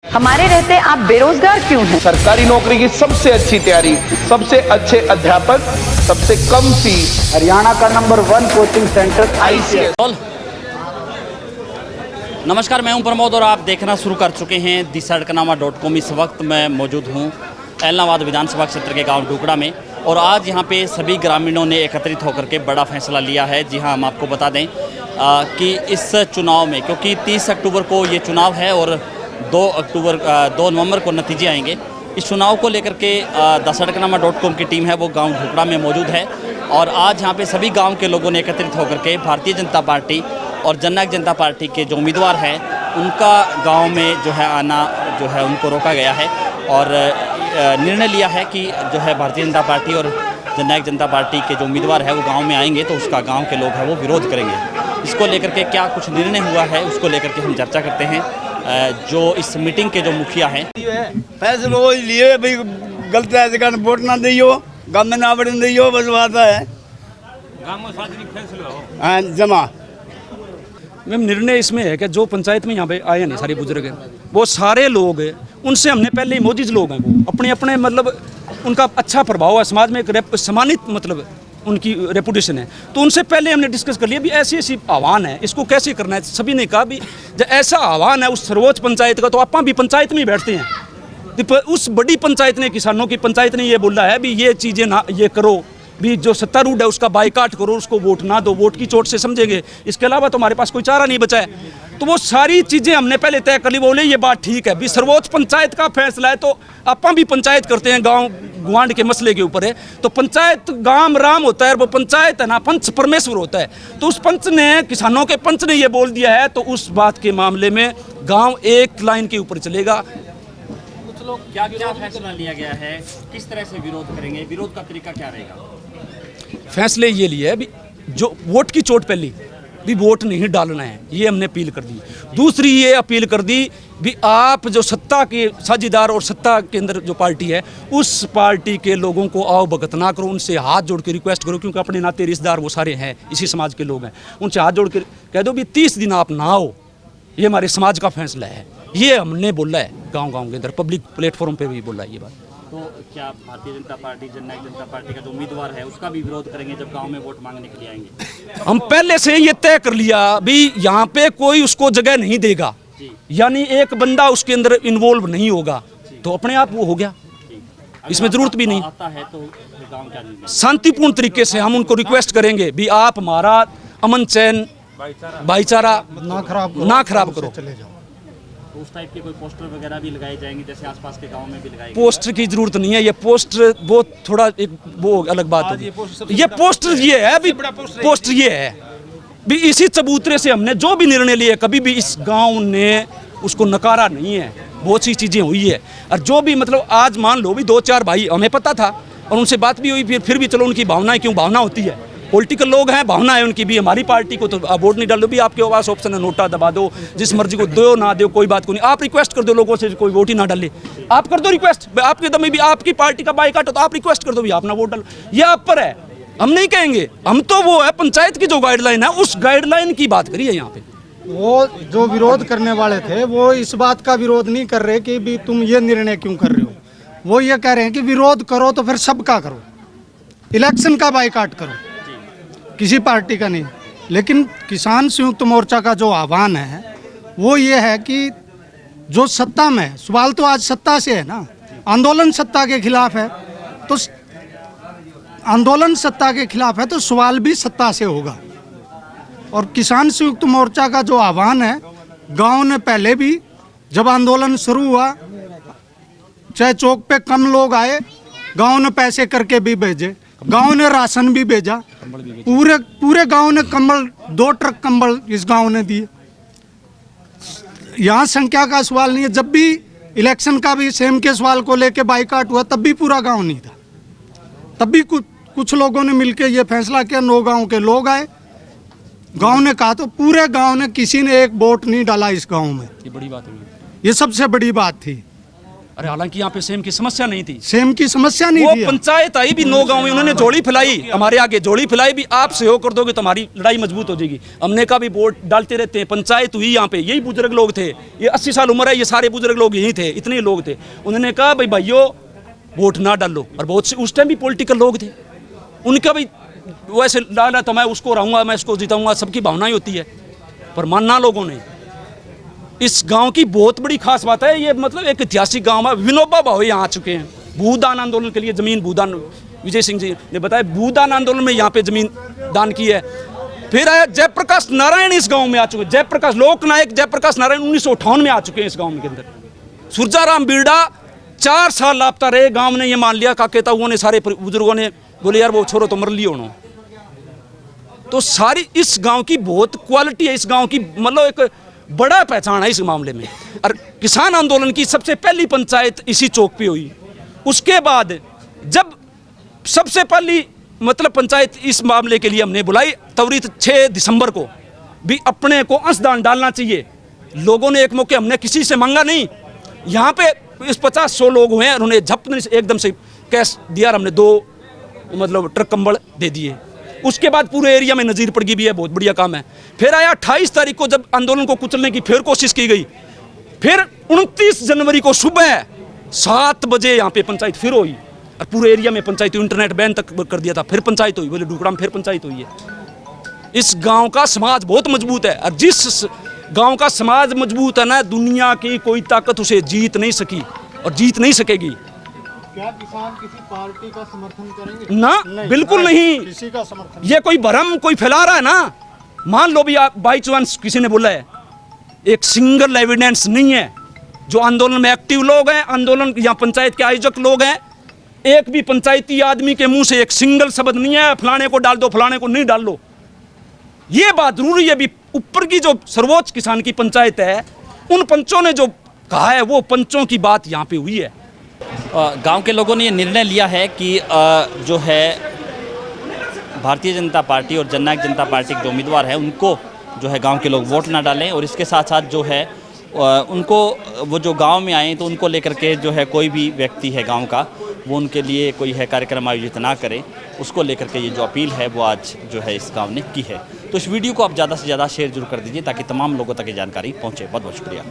हमारे रहते आप बेरोजगार क्यों हैं? सरकारी नौकरी की सबसे अच्छी तैयारी, सबसे अच्छे अध्यापक, सबसे कम फीस, हरियाणा का नंबर 1 कोचिंग सेंटर ICS। नमस्कार, मैं हूं प्रमोद और आप देखना शुरू कर चुके हैं thesadkanaama.com। इस वक्त मैं मौजूद हूं ऐलनाबाद विधानसभा क्षेत्र के गांव ढुकड़ा में और आज यहां पे सभी ग्रामीणों ने एकत्रित होकर के बड़ा फैसला लिया है। जी हां, हम आपको बता दें कि इस चुनाव में, क्योंकि 30 अक्टूबर को ये चुनाव है और 2 नवंबर को नतीजे आएंगे। इस चुनाव को लेकर के thesadkanaama.com की टीम है वो गांव ढुकड़ा में मौजूद है और आज यहाँ पे सभी गांव के लोगों ने एकत्रित होकर के भारतीय जनता पार्टी और जननायक जनता पार्टी के जो उम्मीदवार हैं उनका गांव में जो है आना जो है उनको रोका गया है और निर्णय लिया है कि जो है भारतीय जनता पार्टी और जननायक जनता पार्टी के जो उम्मीदवार है वो गाँव में आएंगे तो उसका गाँव के लोग हैं वो विरोध करेंगे। इसको लेकर के क्या कुछ निर्णय हुआ है उसको लेकर के हम चर्चा करते हैं। जो इस मीटिंग के जो मुखिया हैं फैसला वो लिए भाई गलत है जगह वोट ना दियो, गाँव में ना बढ़ने दियो, बस बात है गाँव में सार्वजनिक फैसला हाँ जमा। मैम, निर्णय इसमें है कि जो पंचायत में यहाँ पे आए नहीं सारे बुजुर्ग हैं वो सारे लोग हैं, उनसे हमने पहले ही मोदिज लोग हैं, वो अपने अपने मतलब उनका अच्छा प्रभाव है समाज में, एक सम्मानित मतलब उनकी रेपुटेशन है, तो उनसे पहले हमने डिस्कस कर लिया भी ऐसी ऐसी आह्वान है, इसको कैसे करना है। सभी ने कहा भी जब ऐसा आह्वान है उस सर्वोच्च पंचायत का तो आप भी पंचायत में ही बैठते हैं। उस बड़ी पंचायत ने, किसानों की पंचायत ने ये बोला है भी ये चीज़ें ना ये करो, भी जो सत्तारूढ़ है उसका बाइकाट करो, उसको वोट ना दो, वोट की चोट से समझेंगे, इसके अलावा तो हमारे पास कोई चारा नहीं बचा है। तो वो सारी चीज़ें हमने पहले तय कर ली। बोले ये बात ठीक है भी सर्वोच्च पंचायत का फैसला है तो आप भी पंचायत करते हैं, गांव गुआंढ के मसले के ऊपर है तो पंचायत गांव राम होता है और वो पंचायत है ना पंच परमेश्वर होता है। तो उस पंच ने, किसानों के पंच ने ये बोल दिया है तो उस बात के मामले में गाँव एक लाइन के ऊपर चलेगा। कुछ लोग क्या फैसला लिया गया है, किस तरह से विरोध करेंगे, विरोध का तरीका क्या रहेगा? फैसले ये लिए है भी जो वोट की चोट पे ली भी वोट नहीं डालना है, ये हमने अपील कर दी। दूसरी ये अपील कर दी भी आप जो सत्ता के साझेदार और सत्ता के अंदर जो पार्टी है उस पार्टी के लोगों को आओ भगत ना करो, उनसे हाथ जोड़ के रिक्वेस्ट करो, क्योंकि अपने नाते रिश्तेदार वो सारे हैं, इसी समाज के लोग हैं, उनसे हाथ जोड़ के कह दो भी 30 दिन आप ना आओ, ये हमारे समाज का फैसला है। ये हमने बोला है गाँव के अंदर, पब्लिक प्लेटफॉर्म पर भी बोला है ये बात। तो क्या भारतीय जनता पार्टी जननायक जनता पार्टी का जो उम्मीदवार है उसका भी विरोध करेंगे जब गांव में वोट मांगने के लिए आएंगे? हम पहले से ये तय कर लिया भी यहाँ पे कोई उसको जगह नहीं देगा, यानी एक बंदा उसके अंदर इन्वॉल्व नहीं होगा तो अपने आप वो हो गया, इसमें जरूरत भी नहीं। आता है तो गांव क्या निर्णय? शांतिपूर्ण तरीके से हम उनको रिक्वेस्ट करेंगे भी आप हमारा अमन चैन भाईचारा ना खराब करो। तो उस टाइप के कोई पोस्टर वगैरह भी लगाए जाएंगे जैसे आसपास के गांव में भी लगाए? पोस्टर की जरूरत नहीं है, ये पोस्टर वो थोड़ा एक वो अलग बात है। ये पोस्टर ये है भी, पोस्टर ये है भी इसी चबूतरे से हमने जो भी निर्णय लिए कभी भी इस गांव ने उसको नकारा नहीं है, बहुत सी चीज़ें हुई है। और जो भी मतलब आज मान लो भी 2-4 भाई हमें पता था और उनसे बात भी हुई, फिर भी चलो उनकी भावनाएं, क्यों भावना होती है, पॉलिटिकल लोग हैं, भावना है उनकी भी, हमारी पार्टी को तो वोट नहीं डाल दो भी, आपके पास ऑप्शन है नोटा दबा दो, जिस मर्जी को दो ना दो कोई बात को नहीं, आप रिक्वेस्ट कर दो लोगों से कोई वोट ही ना डाले, आप कर दो रिक्वेस्ट, आपके दम में भी आपकी पार्टी का बाइकाट हो तो आप रिक्वेस्ट कर दो भी आप ना वोट डालो, ये आप पर है, हम नहीं कहेंगे। हम तो वो है पंचायत की जो गाइडलाइन है उस गाइडलाइन की बात करिए। यहाँ पे वो जो विरोध करने वाले थे वो इस बात का विरोध नहीं कर रहे कि भी तुम ये निर्णय क्यों कर रहे हो, वो ये कह रहे हैं कि विरोध करो तो फिर सबका करो, इलेक्शन का बाइकाट करो, किसी पार्टी का नहीं। लेकिन किसान संयुक्त मोर्चा का जो आह्वान है वो ये है कि जो सत्ता में है, सवाल तो आज सत्ता से है ना, आंदोलन सत्ता के खिलाफ है तो आंदोलन सत्ता के खिलाफ है तो सवाल भी सत्ता से होगा। और किसान संयुक्त मोर्चा का जो आह्वान है, गांव ने पहले भी जब आंदोलन शुरू हुआ चाहे चौक पे कम लोग आए, गांव ने पैसे करके भी भेजे, गांव ने राशन भी भेजा, पूरे गांव ने कंबल, 2 ट्रक कंबल इस गांव ने दिए। यहाँ संख्या का सवाल नहीं है, जब भी इलेक्शन का भी सेम के सवाल को लेके बाइकाट हुआ तब भी पूरा गांव नहीं था, तब भी कुछ लोगों ने मिलकर ये फैसला किया, 9 गांव के लोग आए, गांव ने कहा तो पूरे गांव ने किसी ने एक वोट नहीं डाला इस गांव में, ये बड़ी बात हुई, ये सबसे बड़ी बात थी। अरे हालांकि यहाँ पे सेम की समस्या नहीं थी, सेम की समस्या नहीं वो थी। पंचायत आई भी 9 गांव में, उन्होंने जोड़ी फैलाई, हमारे आगे जोड़ी फैलाई भी, आप सहयोग कर दोगे तो हमारी लड़ाई मजबूत हो जाएगी। हमने कहा भी वोट डालते रहते हैं, पंचायत हुई यहाँ पे, यही बुजुर्ग लोग थे, ये 80 साल उम्र है, ये सारे बुजुर्ग लोग यही थे, इतने लोग थे। उन्होंने कहा भाई भाइयों वोट ना डालो, और बहुत से उस टाइम भी पॉलिटिकल लोग थे, उनका भी वैसे डाला तो मैं उसको रहूँगा, मैं इसको जिताऊँगा, सबकी भावनाएं होती है, पर मानना लोगों ने। इस गांव की बहुत बड़ी खास बात है, ये मतलब एक ऐतिहासिक गांव है। विनोबा भावे यहाँ आ चुके हैं, भूदान आंदोलन के लिए जमीन, भूदान विजय सिंह जी ने बताया, भूदान आंदोलन में यहाँ पे जमीन दान की है। फिर आया जयप्रकाश नारायण इस गांव में आ चुके हैं, जयप्रकाश लोकनायक जयप्रकाश नारायण 1958 में आ चुके हैं इस गांव के अंदर। सुरजाराम बीड़ा 4 साल लापता रहे, गांव ने ये मान लिया, काकेता हुआ ने, सारे बुजुर्गों ने बोले यार वो छोरो तो मर लियो ना। तो सारी इस गांव की बहुत क्वालिटी है, इस गांव की मतलब एक बड़ा पहचान है इस मामले में। और किसान आंदोलन की सबसे पहली पंचायत इसी चौक पे हुई। उसके बाद जब सबसे पहली मतलब पंचायत इस मामले के लिए हमने बुलाई, त्वरित 6 दिसंबर को भी अपने को अंशदान डालना चाहिए। लोगों ने एक मौके, हमने किसी से मांगा नहीं, यहाँ पे इस 50-100 लोग हुए हैं, उन्होंने झपने से एकदम से कैश दिया, हमने 2 मतलब ट्रक कंबल दे दिए। उसके बाद पूरे एरिया में नज़ीर पड़ गई भी है, बहुत बढ़िया काम है। फिर आया 28 तारीख को, जब आंदोलन को कुचलने की फिर कोशिश की गई। फिर 29 जनवरी को सुबह 7 बजे यहाँ पे पंचायत फिर हुई, और पूरे एरिया में पंचायत हुई, इंटरनेट बैन तक कर दिया था, फिर पंचायत हुई, बोले ढुकड़ा में फिर पंचायत हुई है। इस गांव का समाज बहुत मजबूत है, और जिस गांव का समाज मजबूत है ना, दुनिया की कोई ताकत उसे जीत नहीं सकी और जीत नहीं सकेगी। क्या किसान किसी पार्टी का समर्थन करेंगे? ना, बिल्कुल नहीं, किसी का समर्थन। ये कोई भ्रम कोई फैला रहा है ना। मान लो भी आप बाई चांस किसी ने बोला है, एक सिंगल एविडेंस नहीं है। जो आंदोलन में एक्टिव लोग हैं, आंदोलन यहाँ पंचायत के आयोजक लोग हैं, एक भी पंचायती आदमी के मुंह से एक सिंगल शब्द नहीं है फलाने को डाल दो, फलाने को नहीं डाल दो। ये बात जरूरी है भी, ऊपर की जो सर्वोच्च किसान की पंचायत है, उन पंचों ने जो कहा है वो पंचों की बात यहाँ पे हुई है। गांव के लोगों ने ये निर्णय लिया है कि जो है भारतीय जनता पार्टी और जननायक जनता पार्टी के जो उम्मीदवार हैं उनको जो है गांव के लोग वोट ना डालें, और इसके साथ साथ जो है उनको वो जो गांव में आए तो उनको लेकर के जो है कोई भी व्यक्ति है गांव का, वो उनके लिए कोई है कार्यक्रम आयोजित ना करे, उसको लेकर के ये जो अपील है वो आज जो है इस गाँव ने की है। तो इस वीडियो को आप ज़्यादा से ज़्यादा शेयर जरूर कर दीजिए ताकि तमाम लोगों तक ये जानकारी पहुँचे। बहुत बहुत शुक्रिया।